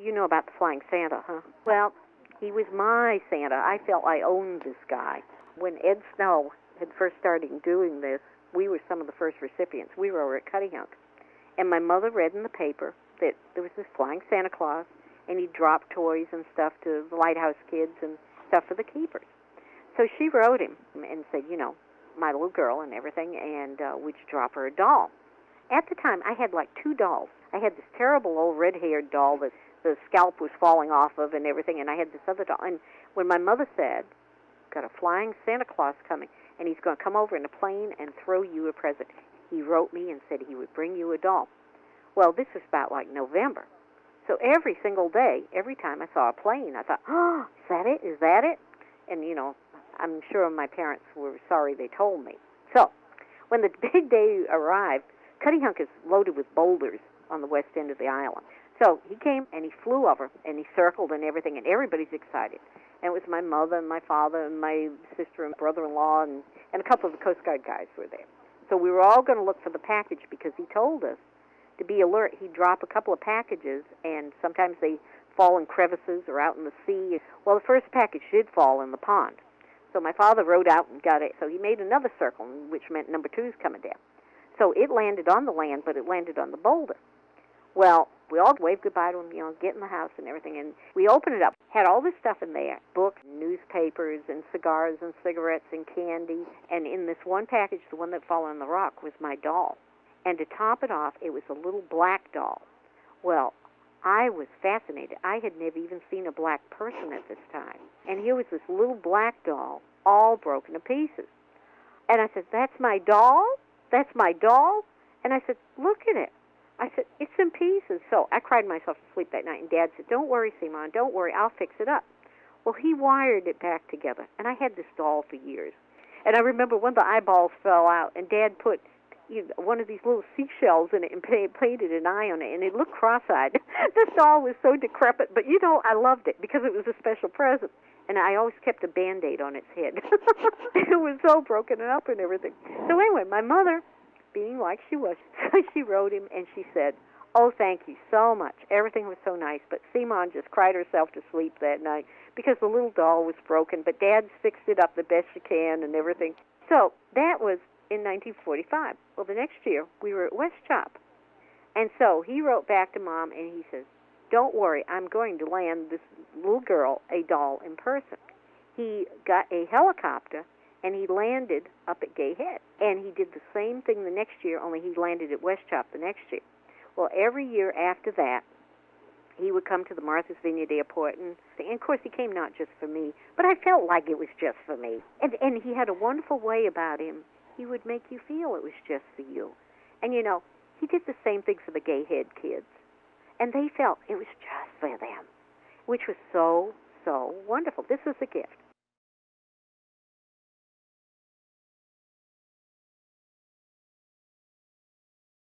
You know about the Flying Santa, huh? Well, he was my Santa. I felt I owned this guy. When Ed Snow had first started doing this, we were some of the first recipients. We were over at Cuttyhunk. And my mother read in the paper that there was this flying Santa Claus, and he dropped toys and stuff to the Lighthouse kids and stuff for the keepers. So she wrote him and said, you know, my little girl and everything, and would you drop her a doll? At the time, I had like 2 dolls. I had this terrible old red-haired doll that the scalp was falling off of and everything, and I had this other doll. And when my mother said, got a flying Santa Claus coming, and he's going to come over in a plane and throw you a present, he wrote me and said he would bring you a doll. Well, this was about like November. So every single day, every time I saw a plane, I thought, oh, is that it? Is that it? And, you know, I'm sure my parents were sorry they told me. So when the big day arrived, Cuttyhunk is loaded with boulders on the west end of the island. So he came and he flew over and he circled and everything, and everybody's excited. And it was my mother and my father and my sister and brother-in-law and a couple of the Coast Guard guys were there. So we were all going to look for the package because he told us to be alert. He'd drop a couple of packages, and sometimes they fall in crevices or out in the sea. Well, the first package did fall in the pond. So my father rode out and got it. So he made another circle, which meant number 2's coming down. So it landed on the land, but it landed on the boulder. Well, we all waved goodbye to him, you know, get in the house and everything, and we opened it up. Had all this stuff in there, books, newspapers, and cigars and cigarettes and candy. And in this one package, the one that fell on the rock, was my doll. And to top it off, it was a little black doll. Well, I was fascinated. I had never even seen a black person at this time. And here was this little black doll, all broken to pieces. And I said, that's my doll? That's my doll? And I said, look at it. I said, it's in pieces. So I cried myself to sleep that night, and Dad said, don't worry, Seamond, don't worry, I'll fix it up. Well, he wired it back together, and I had this doll for years. And I remember one of the eyeballs fell out, and Dad put one of these little seashells in it and painted an eye on it, and it looked cross-eyed. This doll was so decrepit, but, you know, I loved it because it was a special present. And I always kept a Band-Aid on its head. It was so broken up and everything. So anyway, my mother, being like she was, she wrote him and she said, oh, thank you so much. Everything was so nice, but Seamond just cried herself to sleep that night because the little doll was broken, but Dad's fixed it up the best she can and everything. So that was in 1945. Well, the next year, we were at West Chop. And so he wrote back to Mom and he says, don't worry, I'm going to land this little girl a doll in person. He got a helicopter and he landed up at Gay Head. And he did the same thing the next year, only he landed at West Chop the next year. Well, every year after that, he would come to the Martha's Vineyard Airport, and of course he came not just for me, but I felt like it was just for me. And he had a wonderful way about him. He would make you feel it was just for you. And, you know, he did the same thing for the Gay Head kids. And they felt it was just for them, which was so, so wonderful. This was a gift.